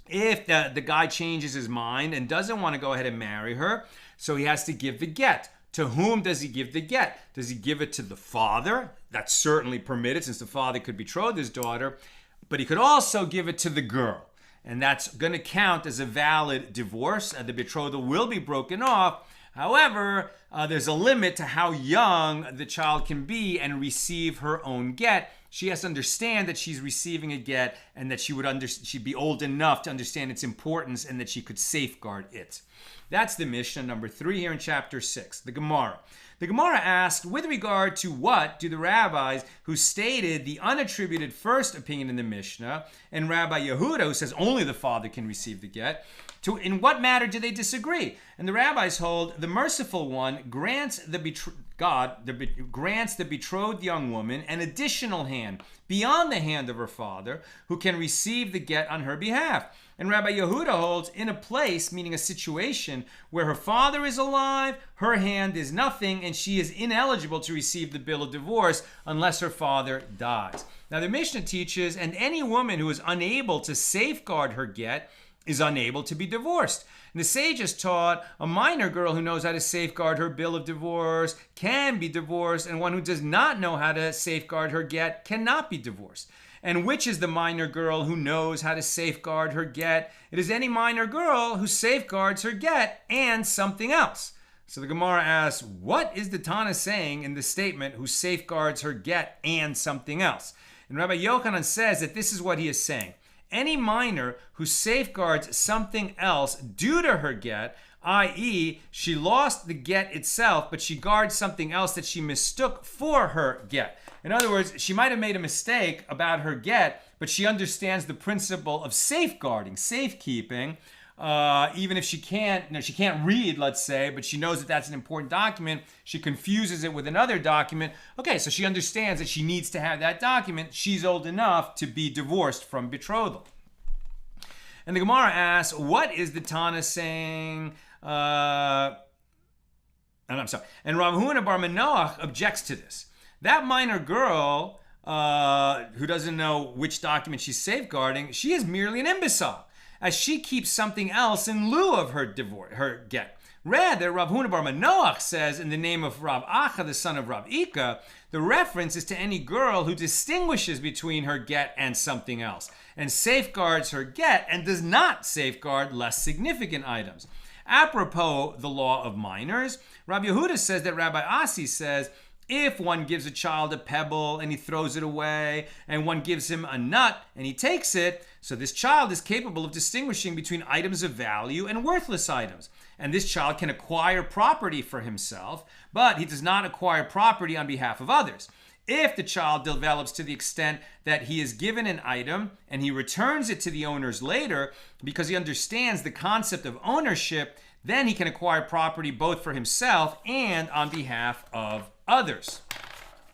S1: If the guy changes his mind and doesn't want to go ahead and marry her, so he has to give the get. To whom does he give the get? Does he give it to the father? That's certainly permitted, since the father could betroth his daughter, but he could also give it to the girl. And that's going to count as a valid divorce, and the betrothal will be broken off. However, there's a limit to how young the child can be and receive her own get. She has to understand that she's receiving a get, and that she'd be old enough to understand its importance, and that she could safeguard it. That's the Mishnah number 3 here in chapter 6, the Gemara. The Gemara asked, with regard to what do the rabbis who stated the unattributed first opinion in the Mishnah, and Rabbi Yehuda, who says only the father can receive the get, in what matter do they disagree? And the rabbis hold the merciful one grants grants the betrothed young woman an additional hand beyond the hand of her father, who can receive the get on her behalf. And Rabbi Yehuda holds in a place, meaning a situation, where her father is alive, her hand is nothing, and she is ineligible to receive the bill of divorce unless her father dies. Now the Mishnah teaches, and any woman who is unable to safeguard her get is unable to be divorced. And the sages taught a minor girl who knows how to safeguard her bill of divorce can be divorced, and one who does not know how to safeguard her get cannot be divorced. And which is the minor girl who knows how to safeguard her get? It is any minor girl who safeguards her get and something else. So the Gemara asks, what is the Tana saying in the statement, who safeguards her get and something else? And Rabbi Yochanan says that this is what he is saying. Any minor who safeguards something else due to her get, i.e., she lost the get itself, but she guards something else that she mistook for her get. In other words, she might have made a mistake about her get, but she understands the principle of safeguarding, safekeeping, even if she can't read, let's say, but she knows that that's an important document. She confuses it with another document. Okay, so she understands that she needs to have that document. She's old enough to be divorced from betrothal. And the Gemara asks, what is the Tana saying? And Rav Huna bar Manoach objects to this. That minor girl who doesn't know which document she's safeguarding, she is merely an imbecile, as she keeps something else in lieu of her get. Rather, Rav Huna bar Manoach says, in the name of Rav Acha, the son of Rav Ika, the reference is to any girl who distinguishes between her get and something else, and safeguards her get and does not safeguard less significant items. Apropos the law of minors, Rabbi Yehuda says that Rabbi Asi says, if one gives a child a pebble and he throws it away, and one gives him a nut and he takes it, so this child is capable of distinguishing between items of value and worthless items. And this child can acquire property for himself, but he does not acquire property on behalf of others. If the child develops to the extent that he is given an item and he returns it to the owners later because he understands the concept of ownership, then he can acquire property both for himself and on behalf of others.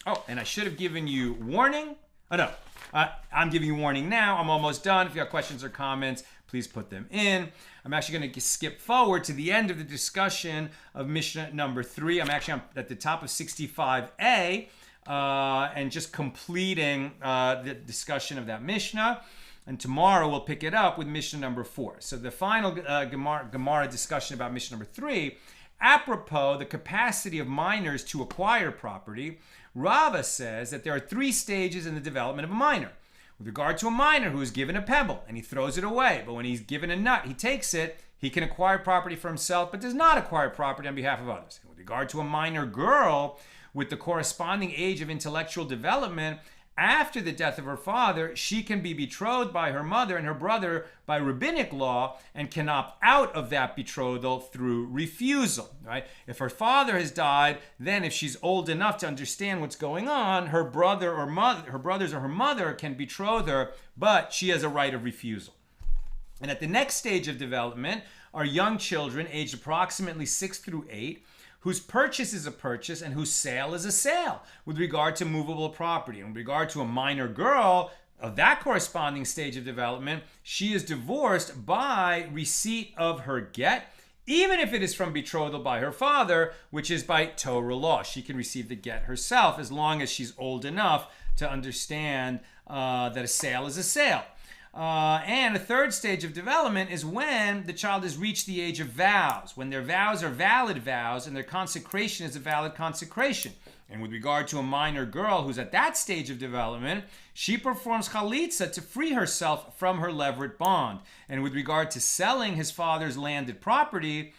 S1: Oh, and I should have given you warning. Oh, no. I'm giving you warning now. I'm almost done. If you have questions or comments, please put them in. I'm actually going to skip forward to the end of the discussion of Mishnah number 3. I'm at the top of 65a and just completing the discussion of that Mishnah. And tomorrow we'll pick it up with Mishnah number 4. So the final Gemara discussion about Mishnah number 3, apropos the capacity of minors to acquire property, Rava says that there are 3 stages in the development of a minor. With regard to a minor who is given a pebble and he throws it away, but when he's given a nut, he takes it, he can acquire property for himself, but does not acquire property on behalf of others. With regard to a minor girl with the corresponding age of intellectual development, after the death of her father, she can be betrothed by her mother and her brother by rabbinic law and can opt out of that betrothal through refusal, right? If her father has died, then if she's old enough to understand what's going on, her brothers or her mother can betroth her, but she has a right of refusal. And at the next stage of development are young children aged approximately 6 through 8, whose purchase is a purchase and whose sale is a sale with regard to movable property. In regard to a minor girl of that corresponding stage of development, she is divorced by receipt of her get, even if it is from betrothal by her father, which is by Torah law. She can receive the get herself as long as she's old enough to understand that a sale is a sale. And a third stage of development is when the child has reached the age of vows, when their vows are valid vows and their consecration is a valid consecration. And with regard to a minor girl who's at that stage of development, she performs halitza to free herself from her levirate bond. And with regard to selling his father's landed property,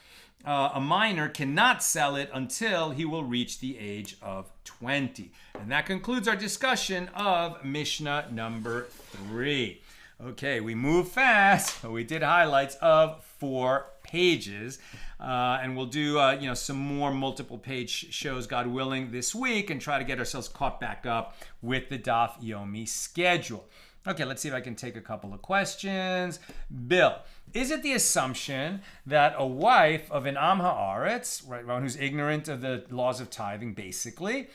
S1: a minor cannot sell it until he will reach the age of 20. And that concludes our discussion of Mishnah number 3. Okay, we move fast. We did highlights of 4 pages, and we'll do some more multiple page shows, God willing, this week, and try to get ourselves caught back up with the Daf Yomi schedule. Okay, let's see if I can take a couple of questions. Bill, is it the assumption that a wife of an Am Haaretz, right, one who's ignorant of the laws of tithing, basically,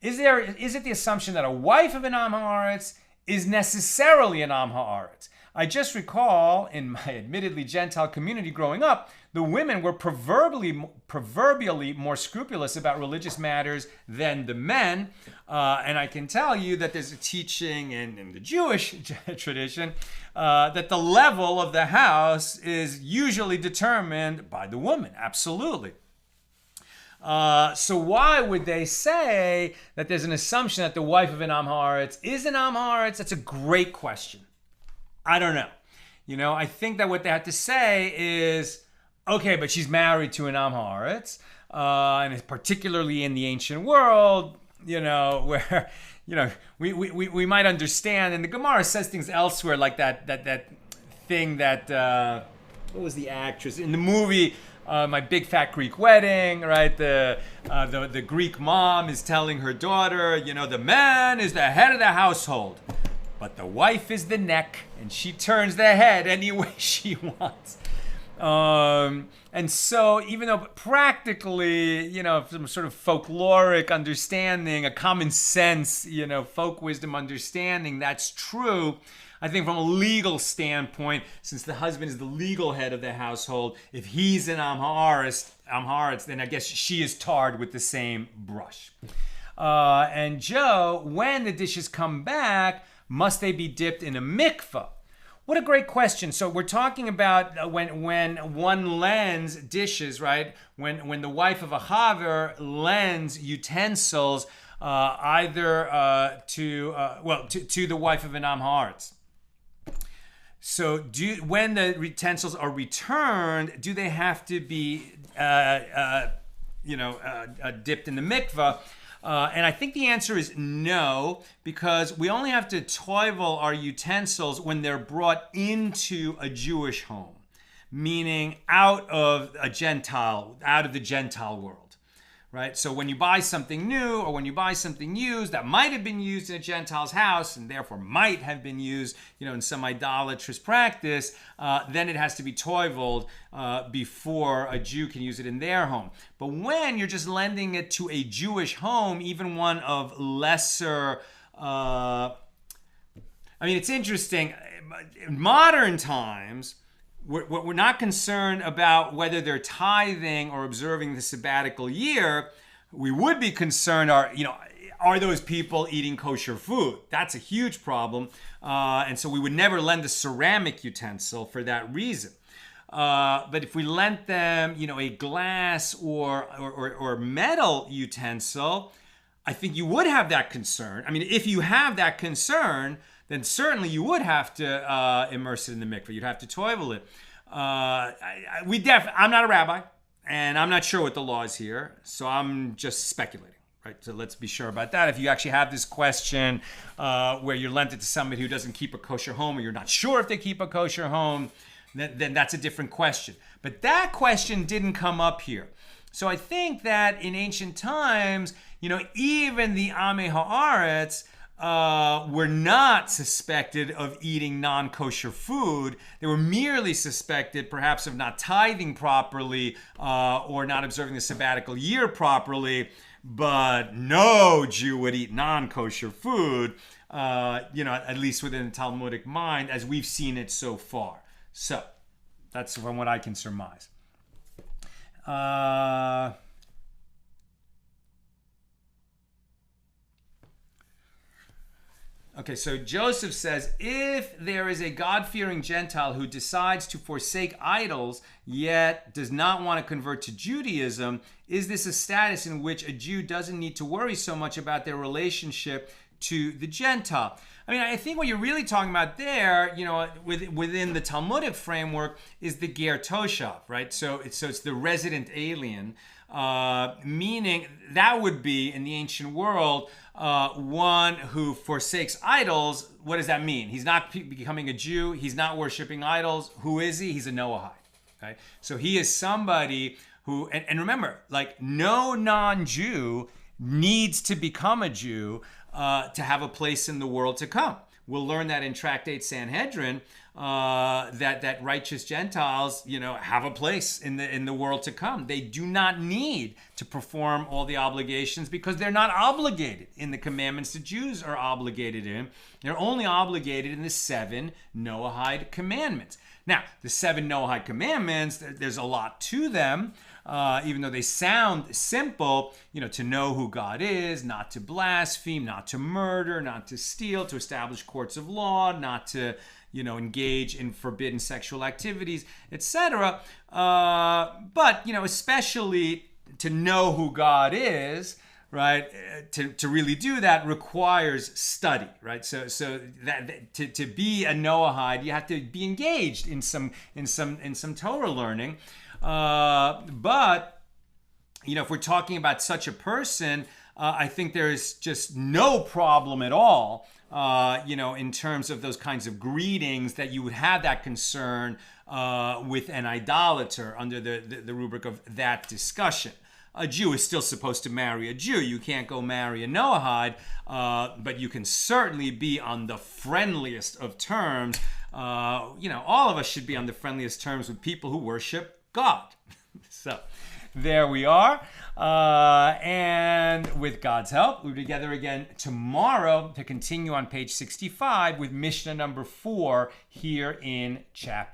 S1: is it the assumption that a wife of an Am Haaretz is necessarily an Am Haaretz? I just recall in my admittedly Gentile community growing up, the women were proverbially more scrupulous about religious matters than the men. And I can tell you that there's a teaching in the Jewish tradition that the level of the house is usually determined by the woman. Absolutely. So why would they say that there's an assumption that the wife of an Am Haaretz is an Am Haaretz? That's a great question. I don't know. I think that what they have to say is, okay, but she's married to an Am Haaretz, and particularly in the ancient world, where, we might understand, and the Gemara says things elsewhere like that thing that, what was the actress in the movie, My Big Fat Greek Wedding, right? The Greek mom is telling her daughter, the man is the head of the household, but the wife is the neck, and she turns the head any way she wants. And so, even though practically, some sort of folkloric understanding, a common sense, folk wisdom understanding, that's true. I think from a legal standpoint, since the husband is the legal head of the household, if he's an Am Haaretz, then I guess she is tarred with the same brush. And Joe, when the dishes come back, must they be dipped in a mikvah? What a great question. So we're talking about when one lends dishes, right? When the wife of a chaver lends utensils either to the wife of an Am Haaretz. So when the utensils are returned, do they have to be dipped in the mikvah? And I think the answer is no, because we only have to toivel our utensils when they're brought into a Jewish home, meaning out of the Gentile world, right? So when you buy something new or when you buy something used that might have been used in a Gentile's house and therefore might have been used, in some idolatrous practice, then it has to be toiveled before a Jew can use it in their home. But when you're just lending it to a Jewish home, even one of lesser, it's interesting. In modern times, we're not concerned about whether they're tithing or observing the sabbatical year. We would be concerned are those people eating kosher food? That's a huge problem. And so we would never lend a ceramic utensil for that reason. But if we lent them, a glass or metal utensil, I think you would have that concern. If you have that concern, then certainly you would have to immerse it in the mikveh. You'd have to toivel it. I'm not a rabbi, and I'm not sure what the law is here, so I'm just speculating. Right, so let's be sure about that. If you actually have this question where you're lent it to somebody who doesn't keep a kosher home, or you're not sure if they keep a kosher home, then that's a different question. But that question didn't come up here. So I think that in ancient times, even the Amei Haaretz were not suspected of eating non-kosher food. They were merely suspected perhaps of not tithing properly or not observing the sabbatical year properly. But no Jew would eat non-kosher food, at least within the Talmudic mind, as we've seen it so far. So that's from what I can surmise. Okay, so Joseph says, if there is a God-fearing Gentile who decides to forsake idols, yet does not want to convert to Judaism, is this a status in which a Jew doesn't need to worry so much about their relationship to the Gentile? I mean, I think what you're really talking about there, within the Talmudic framework, is the ger toshav, right? So it's the resident alien, meaning that would be, in the ancient world, one who forsakes idols. What does that mean? He's not becoming a Jew. He's not worshiping idols. Who is he? He's a Noahide. Okay? So he is somebody who, and remember, like, no non-Jew needs to become a Jew to have a place in the world to come. We'll learn that in Tractate Sanhedrin, that righteous Gentiles, have a place in the world to come. They do not need to perform all the obligations because they're not obligated in the commandments the Jews are obligated in. They're only obligated in the 7 Noahide commandments. Now, the 7 Noahide commandments, there's a lot to them. Even though they sound simple, to know who God is, not to blaspheme, not to murder, not to steal, to establish courts of law, not to, engage in forbidden sexual activities, etc. But, especially to know who God is, right? To really do that requires study, right? So that to be a Noahide, you have to be engaged in some Torah learning. But if we're talking about such a person, I think there is just no problem at all, in terms of those kinds of greetings, that you would have that concern with an idolater under the rubric of that discussion. A Jew is still supposed to marry a Jew. You can't go marry a Noahide, but you can certainly be on the friendliest of terms. All of us should be on the friendliest terms with people who worship God. So there we are. And with God's help, we'll be together again tomorrow to continue on page 65 with Mishnah number 4 here in chapter